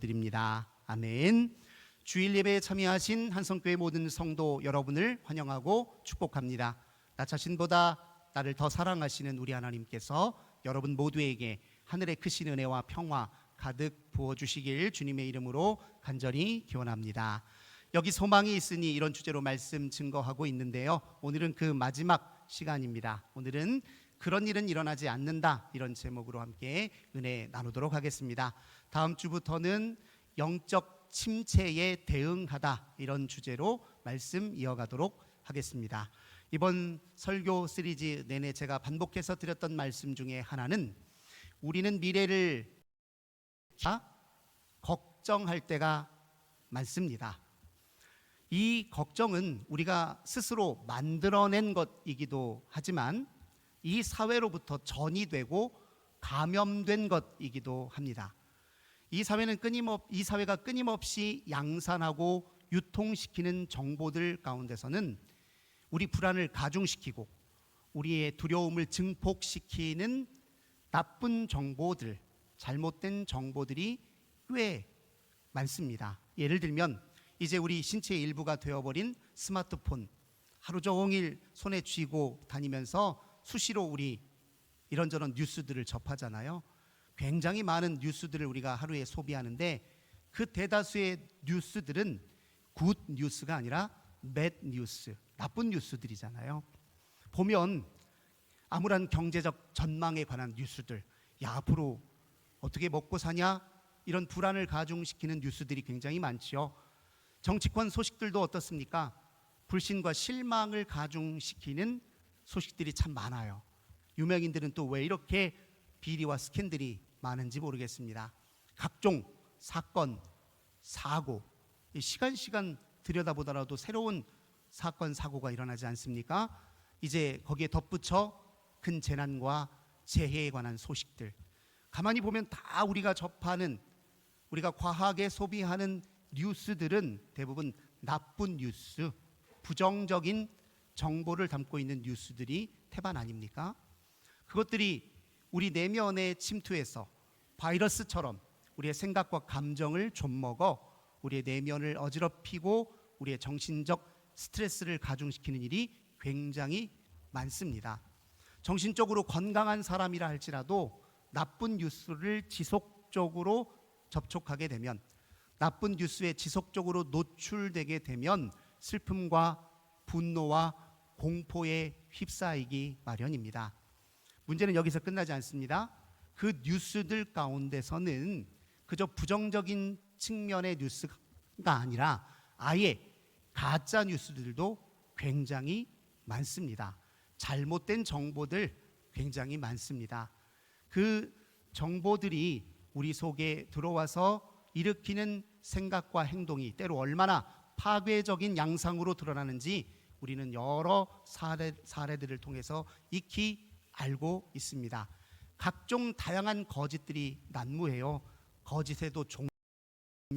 드립니다. 아멘. 주일 예배에 참여하신 한성교회 모든 성도 여러분을 환영하고 축복합니다. 나 자신보다 나를 더 사랑하시는 우리 하나님께서 여러분 모두에게 하늘의 크신 은혜와 평화 가득 부어주시길 주님의 이름으로 간절히 기원합니다. 여기 소망이 있으니 이런 주제로 말씀 증거하고 있는데요, 오늘은 그 마지막 시간입니다. 오늘은 그런 일은 일어나지 않는다, 이런 제목으로 함께 은혜 나누도록 하겠습니다. 다음 주부터는 영적 침체에 대응하다, 이런 주제로 말씀 이어가도록 하겠습니다. 이번 설교 시리즈 내내 제가 반복해서 드렸던 말씀 중에 하나는, 우리는 미래를 걱정할 때가 많습니다. 이 걱정은 우리가 스스로 만들어낸 것이기도 하지만 이 사회로부터 전이되고 감염된 것이기도 합니다. 이 사회가 끊임없이 양산하고 유통시키는 정보들 가운데서는 우리 불안을 가중시키고 우리의 두려움을 증폭시키는 나쁜 정보들, 잘못된 정보들이 꽤 많습니다. 예를 들면 이제 우리 신체의 일부가 되어버린 스마트폰, 하루 종일 손에 쥐고 다니면서 수시로 우리 이런저런 뉴스들을 접하잖아요. 굉장히 많은 뉴스들을 우리가 하루에 소비하는데, 그 대다수의 뉴스들은 굿 뉴스가 아니라 배드 뉴스, 나쁜 뉴스들이잖아요. 보면 암울한 경제적 전망에 관한 뉴스들, 야, 앞으로 어떻게 먹고 사냐, 이런 불안을 가중시키는 뉴스들이 굉장히 많지요. 정치권 소식들도 어떻습니까? 불신과 실망을 가중시키는 소식들이 참 많아요. 유명인들은 또 왜 이렇게 비리와 스캔들이 많은지 모르겠습니다. 각종 사건, 사고, 시간 들여다보더라도 새로운 사건, 사고가 일어나지 않습니까? 이제 거기에 덧붙여 큰 재난과 재해에 관한 소식들, 가만히 보면 다 우리가 접하는, 우리가 과하게 소비하는 뉴스들은 대부분 나쁜 뉴스, 부정적인 정보를 담고 있는 뉴스들이 태반 아닙니까? 그것들이 우리 내면에 침투해서 바이러스처럼 우리의 생각과 감정을 좀먹어 우리의 내면을 어지럽히고 우리의 정신적 스트레스를 가중시키는 일이 굉장히 많습니다. 정신적으로 건강한 사람이라 할지라도 나쁜 뉴스를 지속적으로 접촉하게 되면, 나쁜 뉴스에 지속적으로 노출되게 되면 슬픔과 분노와 공포에 휩싸이기 마련입니다. 문제는 여기서 끝나지 않습니다. 그 뉴스들 가운데서는 그저 부정적인 측면의 뉴스가 아니라 아예 가짜 뉴스들도 굉장히 많습니다. 잘못된 정보들 굉장히 많습니다. 그 정보들이 우리 속에 들어와서 일으키는 생각과 행동이 때로 얼마나 파괴적인 양상으로 드러나는지 우리는 여러 사례들을 통해서 익히 알고 있습니다. 각종 다양한 거짓들이 난무해요. 거짓에도 종이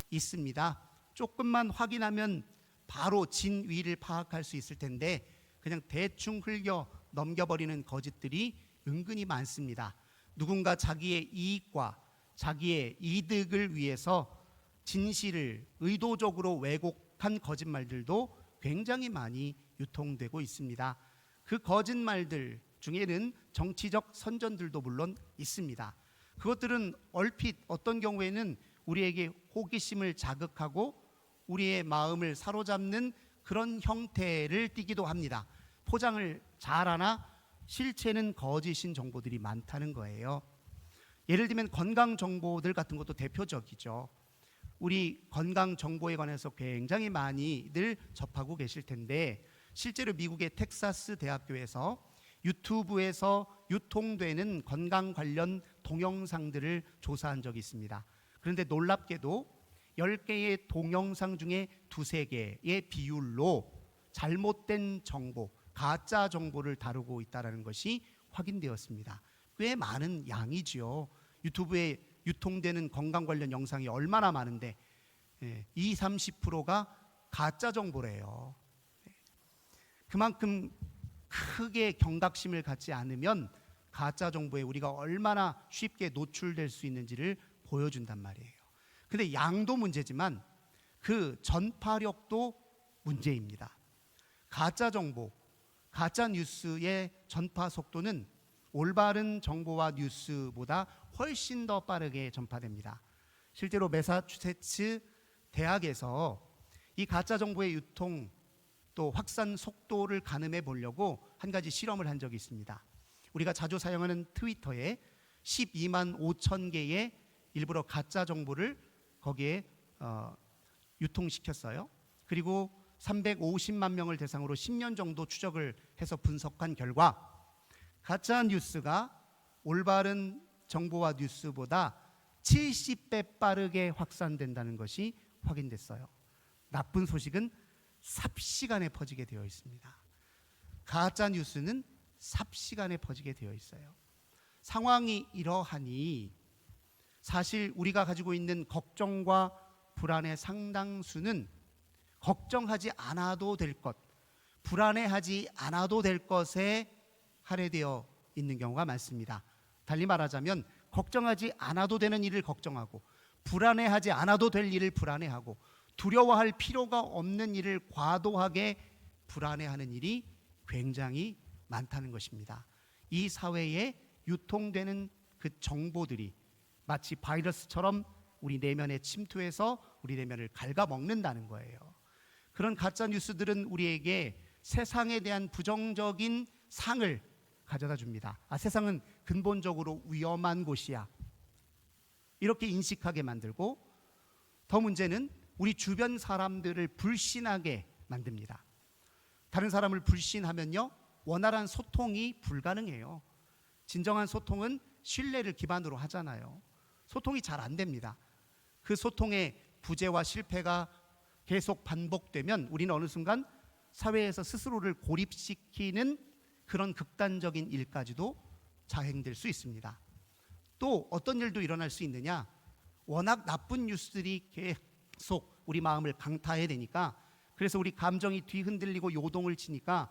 있습니다. 조금만 확인하면 바로 진위를 파악할 수 있을 텐데 그냥 대충 흘겨 넘겨버리는 거짓들이 은근히 많습니다. 누군가 자기의 이익과 자기의 이득을 위해서 진실을 의도적으로 왜곡한 거짓말들도 굉장히 많이 유통되고 있습니다. 그 거짓말들 중에는 정치적 선전들도 물론 있습니다. 그것들은 얼핏 어떤 경우에는 우리에게 호기심을 자극하고 우리의 마음을 사로잡는 그런 형태를 띠기도 합니다. 포장을 잘하나 실체는 거짓인 정보들이 많다는 거예요. 예를 들면 건강 정보들 같은 것도 대표적이죠. 우리 건강 정보에 관해서 굉장히 많이들 접하고 계실 텐데, 실제로 미국의 텍사스 대학교에서 유튜브에서 유통되는 건강 관련 동영상들을 조사한 적이 있습니다. 그런데 놀랍게도 10개의 동영상 중에 2-3개의 비율로 잘못된 정보, 가짜 정보를 다루고 있다는 것이 확인되었습니다. 꽤 많은 양이지요. 유튜브에 유통되는 건강 관련 영상이 얼마나 많은데 20-30%가 가짜 정보래요. 그만큼 크게 경각심을 갖지 않으면 가짜 정보에 우리가 얼마나 쉽게 노출될 수 있는지를 보여준단 말이에요. 근데 양도 문제지만 그 전파력도 문제입니다. 가짜 정보, 가짜 뉴스의 전파 속도는 올바른 정보와 뉴스보다 훨씬 더 빠르게 전파됩니다. 실제로 매사추세츠 대학에서 이 가짜 정보의 유통 또 확산 속도를 가늠해 보려고 한 가지 실험을 한 적이 있습니다. 우리가 자주 사용하는 트위터에 12만 5천 개의 일부러 가짜 정보를 거기에 유통시켰어요. 그리고 350만 명을 대상으로 10년 정도 추적을 해서 분석한 결과 가짜 뉴스가 올바른 정보와 뉴스보다 70배 빠르게 확산된다는 것이 확인됐어요. 나쁜 소식은 삽시간에 퍼지게 되어 있습니다. 가짜 뉴스는 삽시간에 퍼지게 되어 있어요. 상황이 이러하니 사실 우리가 가지고 있는 걱정과 불안의 상당수는 걱정하지 않아도 될 것, 불안해하지 않아도 될 것에 할애되어 있는 경우가 많습니다. 달리 말하자면 걱정하지 않아도 되는 일을 걱정하고 불안해하지 않아도 될 일을 불안해하고 두려워할 필요가 없는 일을 과도하게 불안해하는 일이 굉장히 많다는 것입니다. 이 사회에 유통되는 그 정보들이 마치 바이러스처럼 우리 내면에 침투해서 우리 내면을 갉아먹는다는 거예요. 그런 가짜 뉴스들은 우리에게 세상에 대한 부정적인 상을 가져다 줍니다. 세상은 근본적으로 위험한 곳이야, 이렇게 인식하게 만들고, 더 문제는 우리 주변 사람들을 불신하게 만듭니다. 다른 사람을 불신하면요, 원활한 소통이 불가능해요. 진정한 소통은 신뢰를 기반으로 하잖아요. 소통이 잘 안 됩니다. 그 소통의 부재와 실패가 계속 반복되면 우리는 어느 순간 사회에서 스스로를 고립시키는 그런 극단적인 일까지도 자행될 수 있습니다. 또 어떤 일도 일어날 수 있느냐? 워낙 나쁜 뉴스들이 계속 우리 마음을 강타해야 되니까, 그래서 우리 감정이 뒤흔들리고 요동을 치니까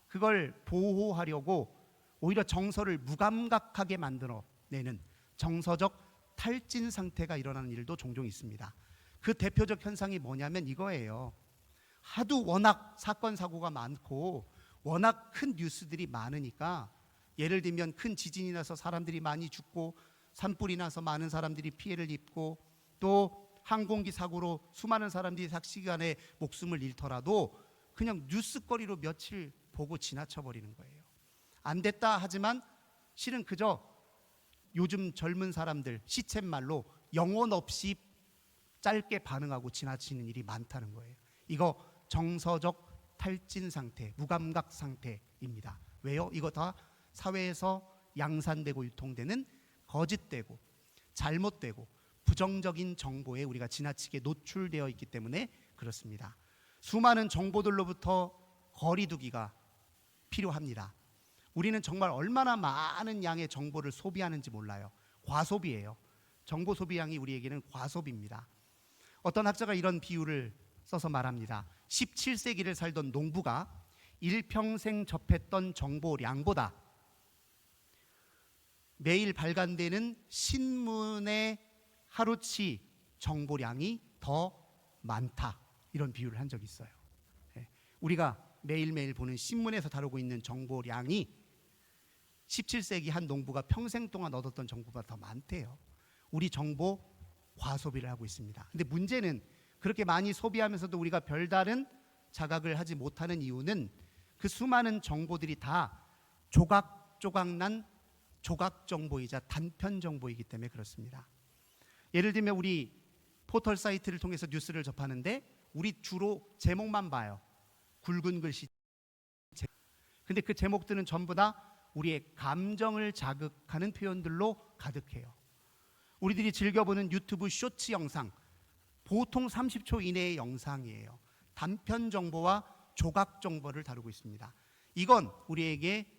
그걸 보호하려고 오히려 정서를 무감각하게 만들어내는 정서적 탈진 상태가 일어나는 일도 종종 있습니다. 그 대표적 현상이 뭐냐면 이거예요. 하도 워낙 사건 사고가 많고 워낙 큰 뉴스들이 많으니까, 예를 들면 큰 지진이 나서 사람들이 많이 죽고 산불이 나서 많은 사람들이 피해를 입고 또 항공기 사고로 수많은 사람들이 삭시간에 목숨을 잃더라도 그냥 뉴스거리로 며칠 보고 지나쳐버리는 거예요. 안 됐다 하지만 실은 그저 요즘 젊은 사람들 시쳇말로 영혼 없이 짧게 반응하고 지나치는 일이 많다는 거예요. 이거 정서적 탈진 상태, 무감각 상태입니다. 왜요? 이거 다 사회에서 양산되고 유통되는 거짓되고 잘못되고 부정적인 정보에 우리가 지나치게 노출되어 있기 때문에 그렇습니다. 수많은 정보들로부터 거리두기가 필요합니다. 우리는 정말 얼마나 많은 양의 정보를 소비하는지 몰라요. 과소비예요. 정보 소비량이 우리에게는 과소비입니다. 어떤 학자가 이런 비유를 써서 말합니다. 17세기를 살던 농부가 일평생 접했던 정보량보다 매일 발간되는 신문의 하루치 정보량이 더 많다, 이런 비유를 한 적이 있어요. 우리가 매일매일 보는 신문에서 다루고 있는 정보량이 17세기 한 농부가 평생 동안 얻었던 정보보다 더 많대요. 우리 정보 과소비를 하고 있습니다. 근데 문제는 그렇게 많이 소비하면서도 우리가 별다른 자각을 하지 못하는 이유는 그 수많은 정보들이 다 조각조각난 조각 정보이자 단편 정보이기 때문에 그렇습니다. 예를 들면 우리 포털 사이트를 통해서 뉴스를 접하는데 우리 주로 제목만 봐요. 굵은 글씨. 근데 그 제목들은 전부 다 우리의 감정을 자극하는 표현들로 가득해요. 우리들이 즐겨보는 유튜브 쇼츠 영상, 보통 30초 이내의 영상이에요. 단편 정보와 조각 정보를 다루고 있습니다. 이건 우리에게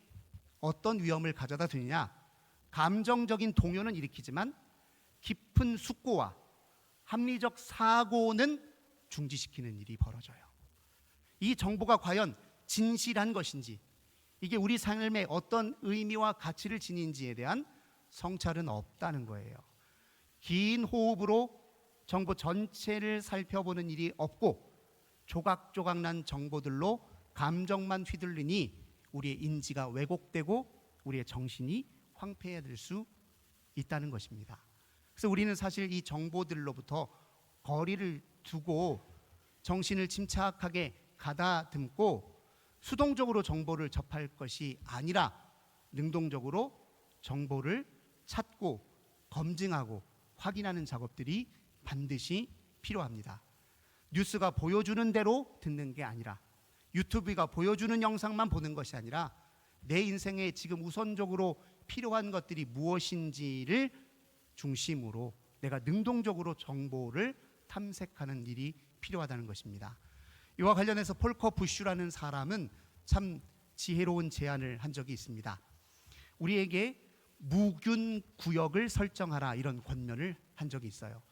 어떤 위험을 가져다 주느냐? 감정적인 동요는 일으키지만 깊은 숙고와 합리적 사고는 중지시키는 일이 벌어져요. 이 정보가 과연 진실한 것인지, 이게 우리 삶에 어떤 의미와 가치를 지니는지에 대한 성찰은 없다는 거예요. 긴 호흡으로 정보 전체를 살펴보는 일이 없고 조각조각 난 정보들로 감정만 휘둘리니 우리의 인지가 왜곡되고 우리의 정신이 황폐해질 수 있다는 것입니다. 그래서 우리는 사실 이 정보들로부터 거리를 두고 정신을 침착하게 가다듬고 수동적으로 정보를 접할 것이 아니라 능동적으로 정보를 찾고 검증하고 확인하는 작업들이 반드시 필요합니다. 뉴스가 보여주는 대로 듣는 게 아니라, 유튜브가 보여주는 영상만 보는 것이 아니라 내 인생에 지금 우선적으로 필요한 것들이 무엇인지를 중심으로 내가 능동적으로 정보를 탐색하는 일이 필요하다는 것입니다. 이와 관련해서 폴커 부슈라는 사람은 참 지혜로운 제안을 한 적이 있습니다. 우리에게 무균 구역을 설정하라, 이런 권면을 한 적이 있어요.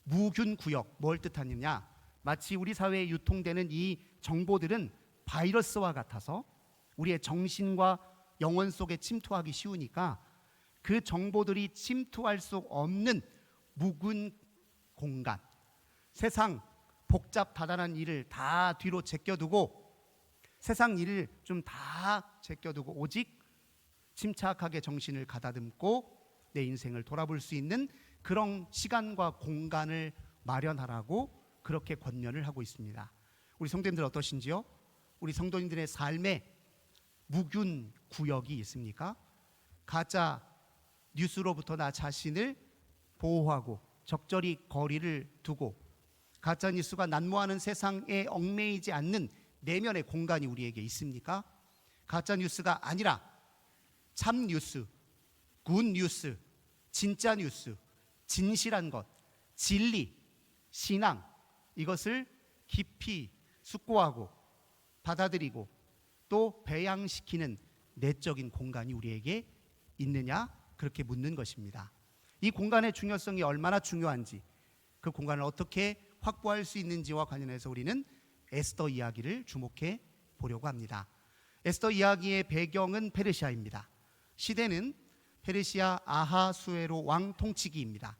무균 구역, 뭘 뜻하느냐? 마치 우리 사회에 유통되는 이 정보들은 바이러스와 같아서 우리의 정신과 영혼 속에 침투하기 쉬우니까 그 정보들이 침투할 수 없는 묵은 공간, 세상 복잡다단한 일을 다 뒤로 제껴두고, 세상 일을 좀 다 제껴두고 오직 침착하게 정신을 가다듬고 내 인생을 돌아볼 수 있는 그런 시간과 공간을 마련하라고 그렇게 권면을 하고 있습니다. 우리 성도님들 어떠신지요? 우리 성도님들의 삶에 무균 구역이 있습니까? 가짜 뉴스로부터 나 자신을 보호하고 적절히 거리를 두고 가짜 뉴스가 난무하는 세상에 얽매이지 않는 내면의 공간이 우리에게 있습니까? 가짜 뉴스가 아니라 참 뉴스, 굿 뉴스, 진짜 뉴스, 진실한 것, 진리, 신앙, 이것을 깊이 숙고하고 받아들이고 또 배양시키는 내적인 공간이 우리에게 있느냐, 그렇게 묻는 것입니다. 이 공간의 중요성이 얼마나 중요한지, 그 공간을 어떻게 확보할 수 있는지와 관련해서 우리는 에스더 이야기를 주목해 보려고 합니다. 에스더 이야기의 배경은 페르시아입니다. 시대는 페르시아 아하수에로 왕 통치기입니다.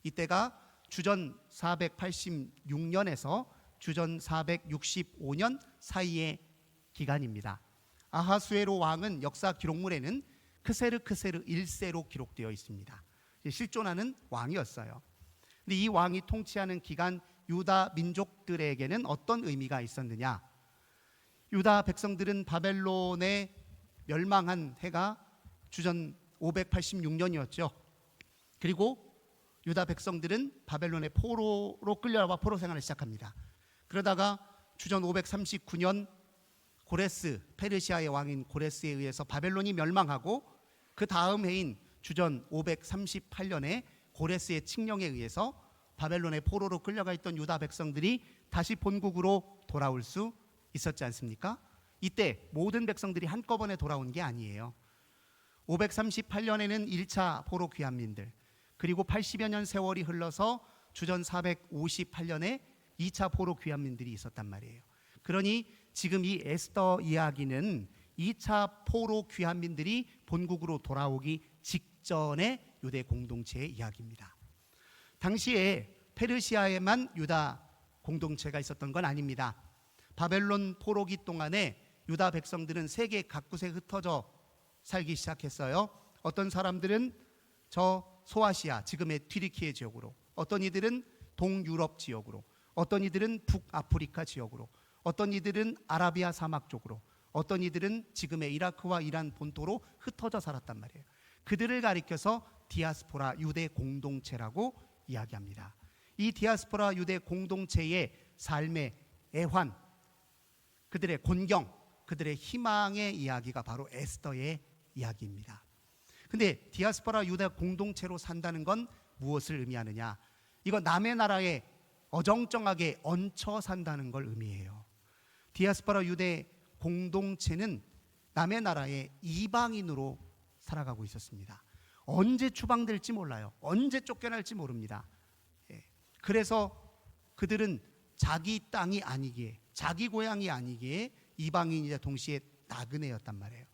이때가 주전 486년에서 주전 465년 사이의 기간입니다. 아하수에로 왕은 역사 기록물에는 크세르 1세로 기록되어 있습니다. 실존하는 왕이었어요. 근데 이 왕이 통치하는 기간 유다 민족들에게는 어떤 의미가 있었느냐? 유다 백성들은 바벨론에 멸망한 해가 주전 586년이었죠. 그리고 유다 백성들은 바벨론의 포로로 끌려와 포로 생활을 시작합니다. 그러다가 주전 539년 고레스, 페르시아의 왕인 고레스에 의해서 바벨론이 멸망하고 그 다음 해인 주전 538년에 고레스의 칙령에 의해서 바벨론의 포로로 끌려가 있던 유다 백성들이 다시 본국으로 돌아올 수 있었지 않습니까? 이때 모든 백성들이 한꺼번에 돌아온 게 아니에요. 538년에는 1차 포로 귀환민들, 그리고 80여 년 세월이 흘러서 주전 458년에 2차 포로 귀환민들이 있었단 말이에요. 그러니 지금 이 에스더 이야기는 2차 포로 귀환민들이 본국으로 돌아오기 직전의 유대 공동체의 이야기입니다. 당시에 페르시아에만 유다 공동체가 있었던 건 아닙니다. 바벨론 포로기 동안에 유다 백성들은 세계 각곳에 흩어져 살기 시작했어요. 어떤 사람들은 저 소아시아, 지금의 튀르키예 지역으로, 어떤 이들은 동유럽 지역으로, 어떤 이들은 북아프리카 지역으로, 어떤 이들은 아라비아 사막 쪽으로, 어떤 이들은 지금의 이라크와 이란 본토로 흩어져 살았단 말이에요. 그들을 가리켜서 디아스포라 유대 공동체라고 이야기합니다. 이 디아스포라 유대 공동체의 삶의 애환, 그들의 곤경, 그들의 희망의 이야기가 바로 에스더의 이야기입니다. 근데 디아스포라 유대 공동체로 산다는 건 무엇을 의미하느냐? 이거 남의 나라에 어정쩡하게 얹혀 산다는 걸 의미해요. 디아스포라 유대 공동체는 남의 나라에 이방인으로 살아가고 있었습니다. 언제 추방될지 몰라요. 언제 쫓겨날지 모릅니다. 그래서 그들은 자기 땅이 아니기에, 자기 고향이 아니기에 이방인이자 동시에 나그네였단 말이에요.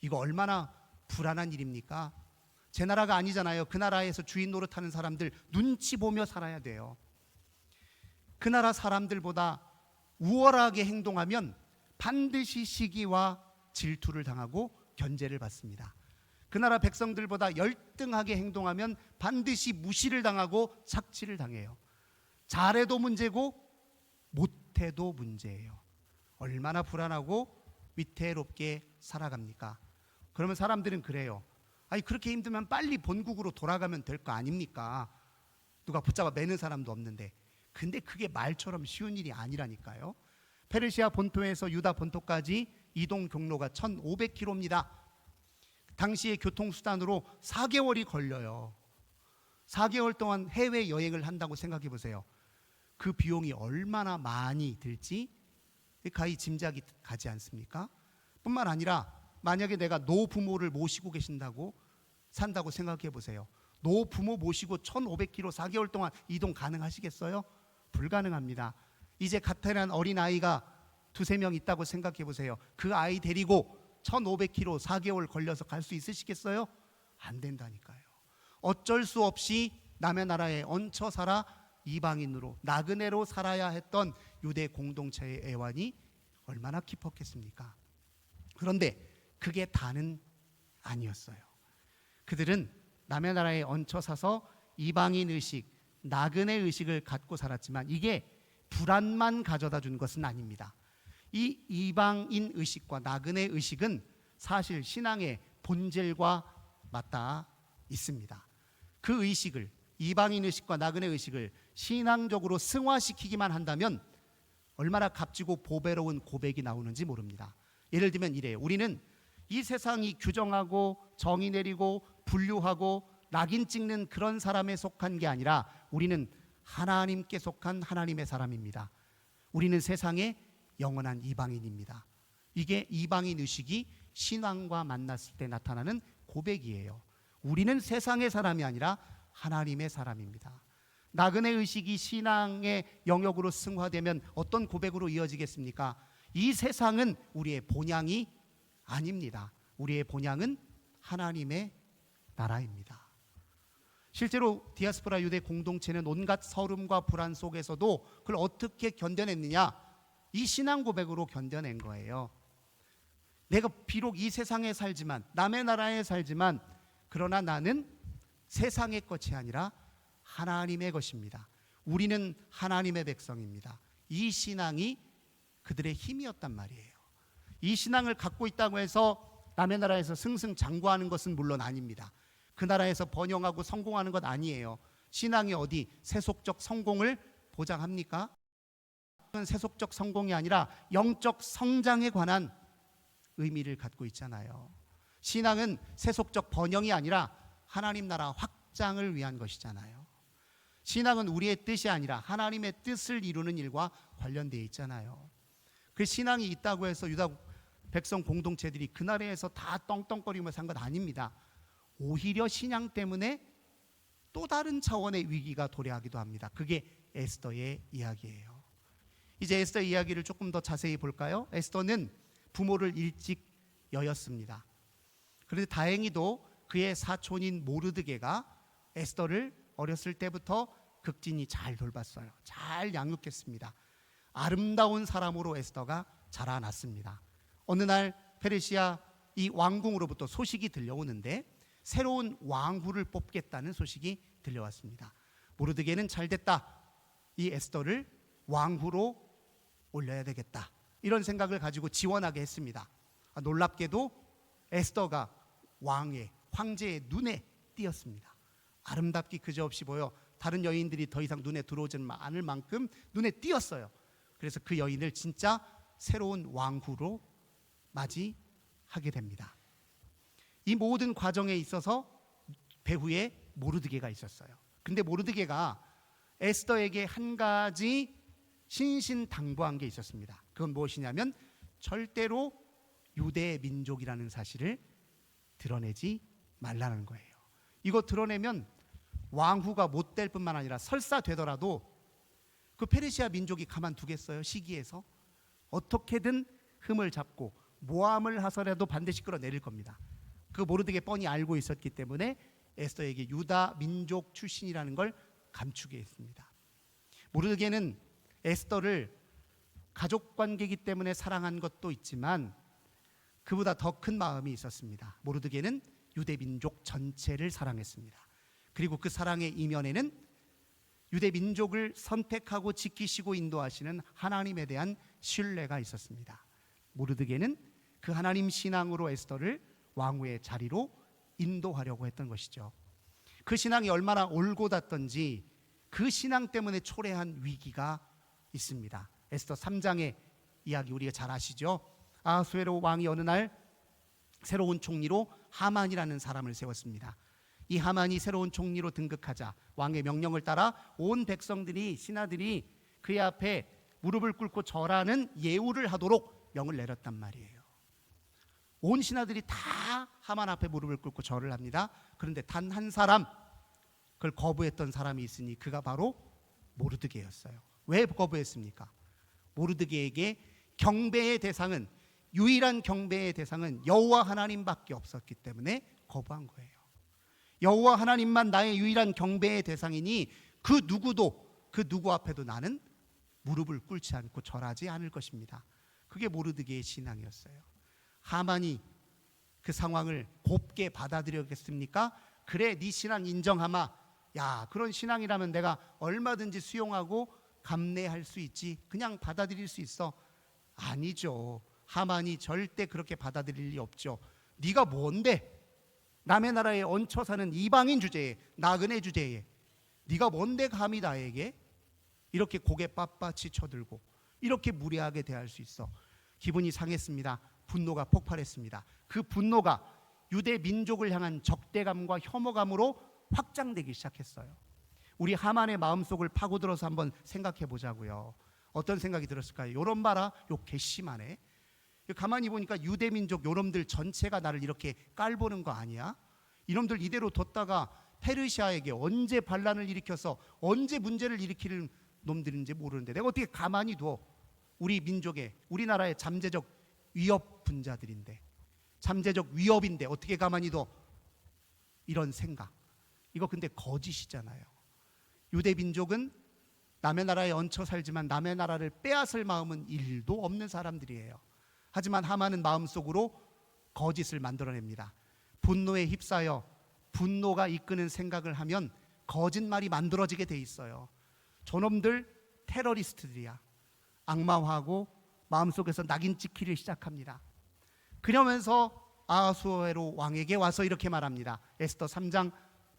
이거 얼마나 불안한 일입니까? 제 나라가 아니잖아요. 그 나라에서 주인 노릇하는 사람들 눈치 보며 살아야 돼요. 그 나라 사람들보다 우월하게 행동하면 반드시 시기와 질투를 당하고 견제를 받습니다. 그 나라 백성들보다 열등하게 행동하면 반드시 무시를 당하고 착취를 당해요. 잘해도 문제고 못해도 문제예요. 얼마나 불안하고 위태롭게 살아갑니까? 그러면 사람들은 그래요. 아니, 그렇게 힘들면 빨리 본국으로 돌아가면 될 거 아닙니까? 누가 붙잡아 매는 사람도 없는데. 근데 그게 말처럼 쉬운 일이 아니라니까요. 페르시아 본토에서 유다 본토까지 이동 경로가 1500km입니다. 당시의 교통수단으로 4개월이 걸려요. 4개월 동안 해외여행을 한다고 생각해 보세요. 그 비용이 얼마나 많이 들지 가히 짐작이 가지 않습니까? 뿐만 아니라 만약에 내가 노부모를 모시고 계신다고 산다고 생각해 보세요. 노부모 모시고 1500km 4개월 동안 이동 가능하시겠어요? 불가능합니다. 이제 갓 태어난 어린아이가 두세 명 있다고 생각해 보세요. 그 아이 데리고 1500km 4개월 걸려서 갈 수 있으시겠어요? 안 된다니까요. 어쩔 수 없이 남의 나라에 얹혀 살아 이방인으로 나그네로 살아야 했던 유대 공동체의 애환이 얼마나 깊었겠습니까? 그런데 그게 다는 아니었어요. 그들은 남의 나라에 얹혀 사서 이방인 의식, 나그네 의식을 갖고 살았지만 이게 불안만 가져다 준 것은 아닙니다. 이 이방인 의식과 나그네 의식은 사실 신앙의 본질과 맞닿아 있습니다. 그 의식을, 이방인 의식과 나그네 의식을 신앙적으로 승화시키기만 한다면 얼마나 값지고 보배로운 고백이 나오는지 모릅니다. 예를 들면 이래요. 우리는 이 세상이 규정하고 정의 내리고 분류하고 낙인 찍는 그런 사람에 속한 게 아니라 우리는 하나님께 속한 하나님의 사람입니다. 우리는 세상의 영원한 이방인입니다. 이게 이방인 의식이 신앙과 만났을 때 나타나는 고백이에요. 우리는 세상의 사람이 아니라 하나님의 사람입니다. 나그네 의식이 신앙의 영역으로 승화되면 어떤 고백으로 이어지겠습니까? 이 세상은 우리의 본향이 아닙니다. 우리의 본향은 하나님의 나라입니다. 실제로 디아스포라 유대 공동체는 온갖 서름과 불안 속에서도 그걸 어떻게 견뎌냈느냐? 이 신앙 고백으로 견뎌낸 거예요. 내가 비록 이 세상에 살지만, 남의 나라에 살지만, 그러나 나는 세상의 것이 아니라 하나님의 것입니다. 우리는 하나님의 백성입니다. 이 신앙이 그들의 힘이었단 말이에요. 이 신앙을 갖고 있다고 해서 남의 나라에서 승승장구하는 것은 물론 아닙니다. 그 나라에서 번영하고 성공하는 것 아니에요. 신앙이 어디 세속적 성공을 보장합니까? 세속적 성공이 아니라 영적 성장에 관한 의미를 갖고 있잖아요. 신앙은 세속적 번영이 아니라 하나님 나라 확장을 위한 것이잖아요. 신앙은 우리의 뜻이 아니라 하나님의 뜻을 이루는 일과 관련되어 있잖아요. 그 신앙이 있다고 해서 유다 백성 공동체들이 그 나라에서 다 떵떵거리며 산 것 아닙니다. 오히려 신앙 때문에 또 다른 차원의 위기가 도래하기도 합니다. 그게 에스더의 이야기예요. 이제 에스더의 이야기를 조금 더 자세히 볼까요? 에스더는 부모를 일찍 여였습니다. 그런데 다행히도 그의 사촌인 모르드게가 에스더를 어렸을 때부터 극진히 잘 돌봤어요. 잘 양육했습니다. 아름다운 사람으로 에스더가 자라났습니다. 어느 날 페르시아 이 왕궁으로부터 소식이 들려오는데 새로운 왕후를 뽑겠다는 소식이 들려왔습니다. 모르드게는 잘됐다. 이 에스더를 왕후로 올려야 되겠다. 이런 생각을 가지고 지원하게 했습니다. 놀랍게도 에스더가 황제의 눈에 띄었습니다. 아름답기 그저없이 보여 다른 여인들이 더 이상 눈에 들어오지 않을 만큼 눈에 띄었어요. 그래서 그 여인을 진짜 새로운 왕후로 맞이하게 됩니다. 이 모든 과정에 있어서 배후에 모르드게가 있었어요. 근데 모르드게가 에스더에게 한 가지 신신당부한 게 있었습니다. 그건 무엇이냐면 절대로 유대 민족이라는 사실을 드러내지 말라는 거예요. 이거 드러내면 왕후가 못 될 뿐만 아니라 설사 되더라도 그 페르시아 민족이 가만두겠어요? 시기에서 어떻게든 흠을 잡고 모함을 하서라도 반드시 끌어내릴 겁니다. 그 모르드게 뻔히 알고 있었기 때문에 에스더에게 유다 민족 출신이라는 걸 감추게 했습니다. 모르드게는 에스더를 가족 관계이기 때문에 사랑한 것도 있지만 그보다 더 큰 마음이 있었습니다. 모르드게는 유대 민족 전체를 사랑했습니다. 그리고 그 사랑의 이면에는 유대 민족을 선택하고 지키시고 인도하시는 하나님에 대한 신뢰가 있었습니다. 모르드게는 그 하나님 신앙으로 에스더를 왕후의 자리로 인도하려고 했던 것이죠. 그 신앙이 얼마나 올곧았던지 그 신앙 때문에 초래한 위기가 있습니다. 에스더 3장의 이야기 우리가 잘 아시죠? 아하수에로 왕이 어느 날 새로운 총리로 하만이라는 사람을 세웠습니다. 이 하만이 새로운 총리로 등극하자 왕의 명령을 따라 온 백성들이, 신하들이 그의 앞에 무릎을 꿇고 절하는 예우를 하도록 명을 내렸단 말이에요. 온 신하들이 다 하만 앞에 무릎을 꿇고 절을 합니다. 그런데 단 한 사람, 그걸 거부했던 사람이 있으니 그가 바로 모르드게였어요. 왜 거부했습니까? 모르드게에게 경배의 대상은, 유일한 경배의 대상은 여호와 하나님밖에 없었기 때문에 거부한 거예요. 여호와 하나님만 나의 유일한 경배의 대상이니 그 누구도, 그 누구 앞에도 나는 무릎을 꿇지 않고 절하지 않을 것입니다. 그게 모르드게의 신앙이었어요. 하만이 그 상황을 곱게 받아들였겠습니까? 그래, 네 신앙 인정하마. 야, 그런 신앙이라면 내가 얼마든지 수용하고 감내할 수 있지, 그냥 받아들일 수 있어. 아니죠. 하만이 절대 그렇게 받아들일 리 없죠. 네가 뭔데? 남의 나라에 얹혀 사는 이방인 주제에, 나그네 주제에 네가 뭔데 감히 나에게 이렇게 고개 빳빳이 쳐들고 이렇게 무례하게 대할 수 있어? 기분이 상했습니다. 분노가 폭발했습니다. 그 분노가 유대 민족을 향한 적대감과 혐오감으로 확장되기 시작했어요. 우리 하만의 마음속을 파고들어서 한번 생각해 보자고요. 어떤 생각이 들었을까요? 요런 봐라, 요 괘씸하네. 가만히 보니까 유대 민족 요놈들 전체가 나를 이렇게 깔보는 거 아니야? 이놈들 이대로 뒀다가 페르시아에게 언제 반란을 일으켜서 언제 문제를 일으킬 놈들인지 모르는데 내가 어떻게 가만히 둬? 우리 민족의, 우리나라의 잠재적 위협 분자들인데, 잠재적 위협인데 어떻게 가만히 둬? 이런 생각. 이거 근데 거짓이잖아요. 유대 민족은 남의 나라에 얹혀 살지만 남의 나라를 빼앗을 마음은 1도 없는 사람들이에요. 하지만 하만은 마음속으로 거짓을 만들어냅니다. 분노에 휩싸여 분노가 이끄는 생각을 하면 거짓말이 만들어지게 돼 있어요. 저놈들 테러리스트들이야. 악마화하고 마음속에서 낙인 찍기를 시작합니다. 그러면서 아하수에로 왕에게 와서 이렇게 말합니다. 에스더 3장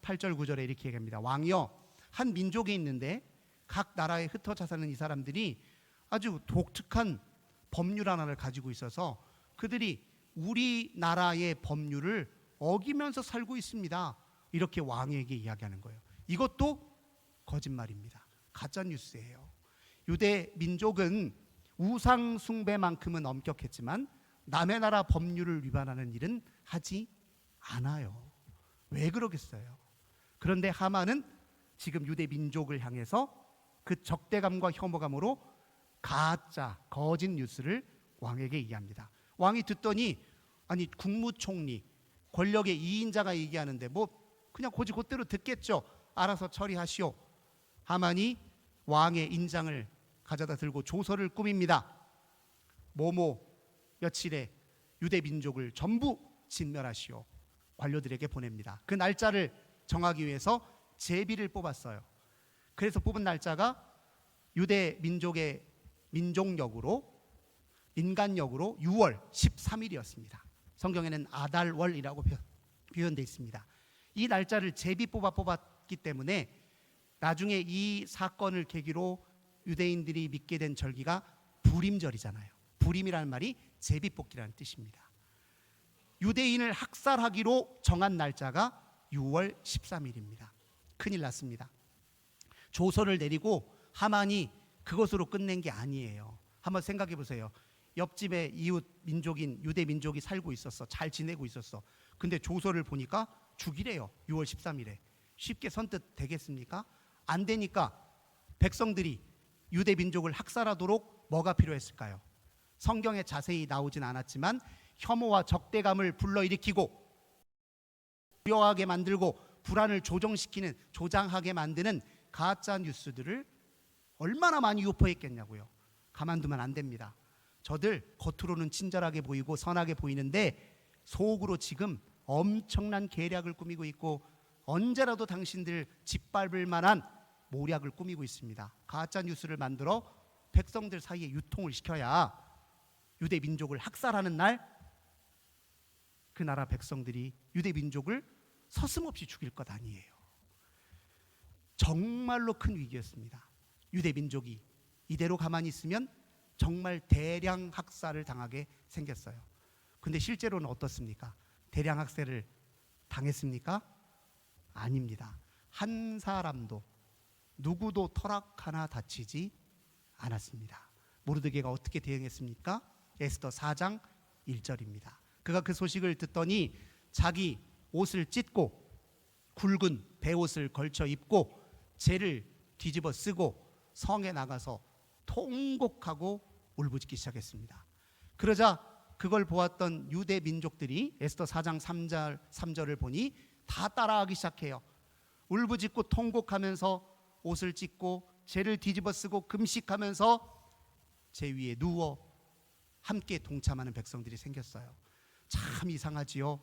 8절 9절에 이렇게 얘기합니다. 왕이여, 한 민족이 있는데 각 나라에 흩어져 사는 이 사람들이 아주 독특한 법률 하나를 가지고 있어서 그들이 우리나라의 법률을 어기면서 살고 있습니다. 이렇게 왕에게 이야기하는 거예요. 이것도 거짓말입니다. 가짜 뉴스예요. 유대 민족은 우상 숭배만큼은 엄격했지만 남의 나라 법률을 위반하는 일은 하지 않아요. 왜 그러겠어요? 그런데 하만은 지금 유대 민족을 향해서 그 적대감과 혐오감으로 가짜 거짓 뉴스를 왕에게 얘기합니다. 왕이 듣더니, 아니 국무총리, 권력의 2인자가 얘기하는데 뭐 그냥 곧대로 듣겠죠. 알아서 처리하시오. 하만이 왕의 인장을 가져다 들고 조서를 꾸밉니다. 뭐뭐 며칠에 유대 민족을 전부 진멸하시오. 관료들에게 보냅니다. 그 날짜를 정하기 위해서 제비를 뽑았어요. 그래서 뽑은 날짜가 유대 민족의 민족력으로, 인간력으로 6월 13일이었습니다. 성경에는 아달월이라고 표현되어 있습니다. 이 날짜를 제비 뽑았기 때문에 나중에 이 사건을 계기로 유대인들이 믿게 된 절기가 부림절이잖아요. 부림이라는 말이 제비 뽑기라는 뜻입니다. 유대인을 학살하기로 정한 날짜가 6월 13일입니다. 큰일 났습니다. 조서를 내리고 하만이 그것으로 끝낸 게 아니에요. 한번 생각해 보세요. 옆집에 이웃 민족인 유대 민족이 살고 있었어. 잘 지내고 있었어. 근데 조서를 보니까 죽이래요. 6월 13일에. 쉽게 선뜻 되겠습니까? 안 되니까 백성들이 유대 민족을 학살하도록 뭐가 필요했을까요? 성경에 자세히 나오진 않았지만 혐오와 적대감을 불러일으키고 두려워하게 만들고 불안을 조정하게 만드는 가짜 뉴스들을 얼마나 많이 유포했겠냐고요. 가만두면 안 됩니다. 저들 겉으로는 친절하게 보이고 선하게 보이는데 속으로 지금 엄청난 계략을 꾸미고 있고 언제라도 당신들 짓밟을 만한 모략을 꾸미고 있습니다. 가짜 뉴스를 만들어 백성들 사이에 유통을 시켜야 유대 민족을 학살하는 날 그 나라 백성들이 유대 민족을 서슴없이 죽일 것 아니에요. 정말로 큰 위기였습니다. 유대 민족이 이대로 가만히 있으면 정말 대량 학살을 당하게 생겼어요. 근데 실제로는 어떻습니까? 대량 학살을 당했습니까? 아닙니다. 한 사람도 누구도 터락 하나 다치지 않았습니다. 모르드게가 어떻게 대응했습니까? 에스더 4장 1절입니다. 그가 그 소식을 듣더니 자기 옷을 찢고 굵은 베옷을 걸쳐 입고 재를 뒤집어 쓰고 성에 나가서 통곡하고 울부짖기 시작했습니다. 그러자 그걸 보았던 유대 민족들이 에스더 4장 3절을 보니 다 따라하기 시작해요. 울부짖고 통곡하면서 옷을 찢고 재를 뒤집어 쓰고 금식하면서 재 위에 누워 함께 동참하는 백성들이 생겼어요. 참 이상하지요.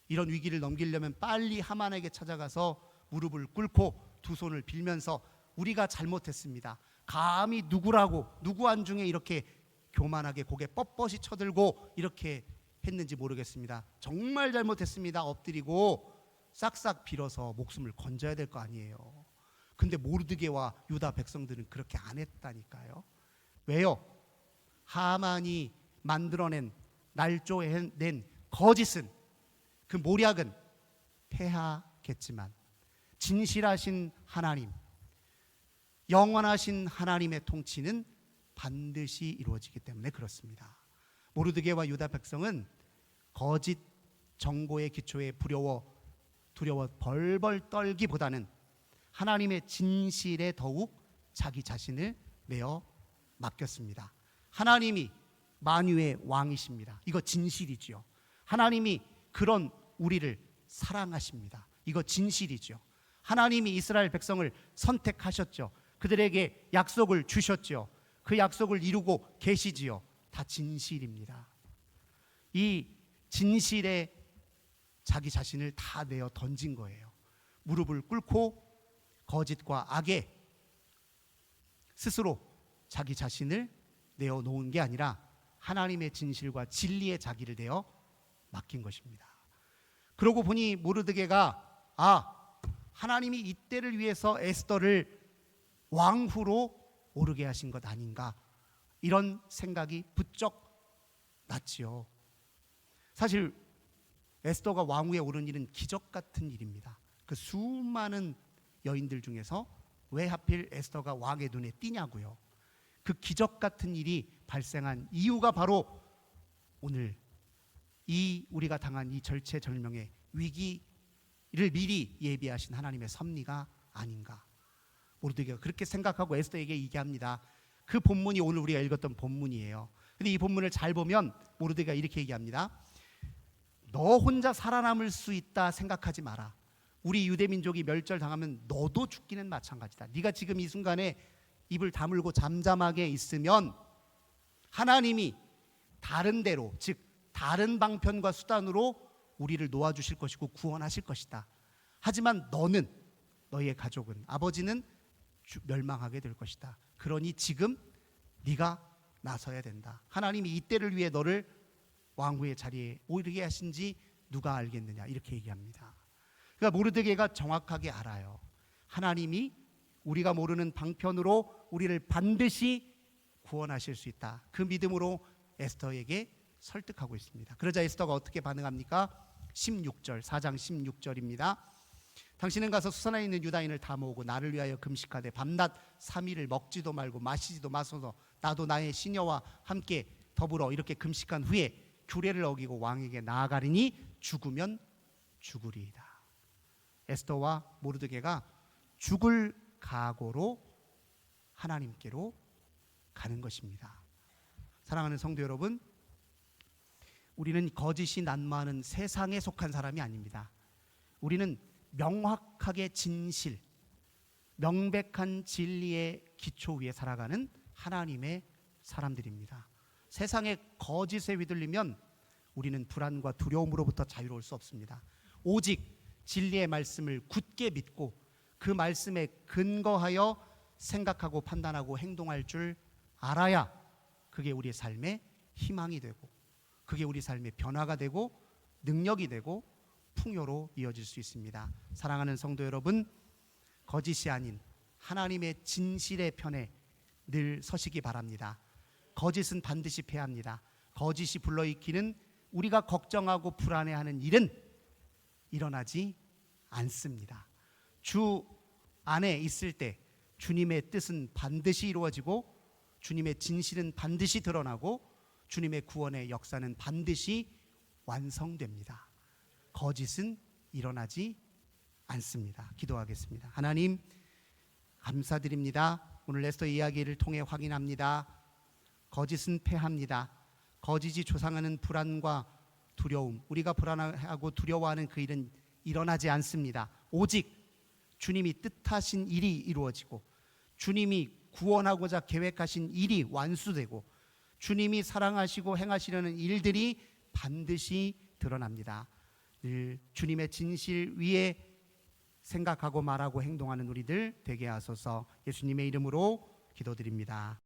이런 위기를 넘기려면 빨리 하만에게 찾아가서 무릎을 꿇고 두 손을 빌면서 우리가 잘못했습니다. 감히 누구라고 누구 안중에 이렇게 교만하게 고개 뻣뻣이 쳐들고 이렇게 했는지 모르겠습니다. 정말 잘못했습니다. 엎드리고 싹싹 빌어서 목숨을 건져야 될 거 아니에요. 근데 모르드게와 유다 백성들은 그렇게 안 했다니까요. 왜요? 하만이 만들어낸 날조해낸 거짓은 그 모략은 패하겠지만 진실하신 하나님, 영원하신 하나님의 통치는 반드시 이루어지기 때문에 그렇습니다. 모르드게와 유다 백성은 거짓 정보의 기초에 두려워 벌벌 떨기보다는 하나님의 진실에 더욱 자기 자신을 내어 맡겼습니다. 하나님이 만유의 왕이십니다. 이거 진실이죠. 하나님이 그런 우리를 사랑하십니다. 이거 진실이죠. 하나님이 이스라엘 백성을 선택하셨죠. 그들에게 약속을 주셨죠. 그 약속을 이루고 계시지요. 다 진실입니다. 이 진실에 자기 자신을 다 내어 던진 거예요. 무릎을 꿇고 거짓과 악에 스스로 자기 자신을 내어 놓은 게 아니라 하나님의 진실과 진리에 자기를 내어 맡긴 것입니다. 그러고 보니 모르드게가 하나님이 이때를 위해서 에스더를 왕후로 오르게 하신 것 아닌가, 이런 생각이 부쩍 났지요. 사실 에스더가 왕후에 오른 일은 기적 같은 일입니다. 그 수많은 여인들 중에서 왜 하필 에스더가 왕의 눈에 띄냐고요. 그 기적 같은 일이 발생한 이유가 바로 오늘 이 우리가 당한 이 절체절명의 위기를 미리 예비하신 하나님의 섭리가 아닌가. 모르드게가 그렇게 생각하고 에스더에게 얘기합니다. 그 본문이 오늘 우리가 읽었던 본문이에요. 근데 이 본문을 잘 보면 모르드게가 이렇게 얘기합니다. 너 혼자 살아남을 수 있다 생각하지 마라. 우리 유대민족이 멸절당하면 너도 죽기는 마찬가지다. 네가 지금 이 순간에 입을 다물고 잠잠하게 있으면 하나님이 다른 데로, 즉 다른 방편과 수단으로 우리를 놓아주실 것이고 구원하실 것이다. 하지만 너는, 너희의 가족은, 아버지는 멸망하게 될 것이다. 그러니 지금 네가 나서야 된다. 하나님이 이때를 위해 너를 왕후의 자리에 오르게 하신지 누가 알겠느냐, 이렇게 얘기합니다. 그러니까 모르드게가 정확하게 알아요. 하나님이 우리가 모르는 방편으로 우리를 반드시 구원하실 수 있다. 그 믿음으로 에스더에게 설득하고 있습니다. 그러자 에스더가 어떻게 반응합니까? 16절, 4장 16절입니다. 당신은 가서 수산에 있는 유다인을 다 모으고 나를 위하여 금식하되 밤낮 3일을 먹지도 말고 마시지도 마소서 나도 나의 시녀와 함께 더불어 이렇게 금식한 후에 규례를 어기고 왕에게 나아가리니 죽으면 죽으리이다. 에스더와 모르드게가 죽을 각오로 하나님께로 가는 것입니다. 사랑하는 성도 여러분, 우리는 거짓이 난무하는 세상에 속한 사람이 아닙니다. 우리는 명확하게 진실, 명백한 진리의 기초 위에 살아가는 하나님의 사람들입니다. 세상의 거짓에 휘둘리면 우리는 불안과 두려움으로부터 자유로울 수 없습니다. 오직 진리의 말씀을 굳게 믿고 그 말씀에 근거하여 생각하고 판단하고 행동할 줄 알아야 그게 우리의 삶의 희망이 되고 그게 우리 삶의 변화가 되고 능력이 되고 풍요로 이어질 수 있습니다. 사랑하는 성도 여러분, 거짓이 아닌 하나님의 진실의 편에 늘 서시기 바랍니다. 거짓은 반드시 패합니다. 거짓이 불러일으키는 우리가 걱정하고 불안해하는 일은 일어나지 않습니다. 주 안에 있을 때 주님의 뜻은 반드시 이루어지고 주님의 진실은 반드시 드러나고 주님의 구원의 역사는 반드시 완성됩니다. 거짓은 일어나지 않습니다. 기도하겠습니다. 하나님 감사드립니다. 오늘 에스더 이야기를 통해 확인합니다. 거짓은 패합니다. 거짓이 조성하는 불안과 두려움, 우리가 불안하고 두려워하는 그 일은 일어나지 않습니다. 오직 주님이 뜻하신 일이 이루어지고 주님이 구원하고자 계획하신 일이 완수되고 주님이 사랑하시고 행하시려는 일들이 반드시 드러납니다. 늘 주님의 진실 위에 생각하고 말하고 행동하는 우리들 되게 하소서. 예수님의 이름으로 기도드립니다.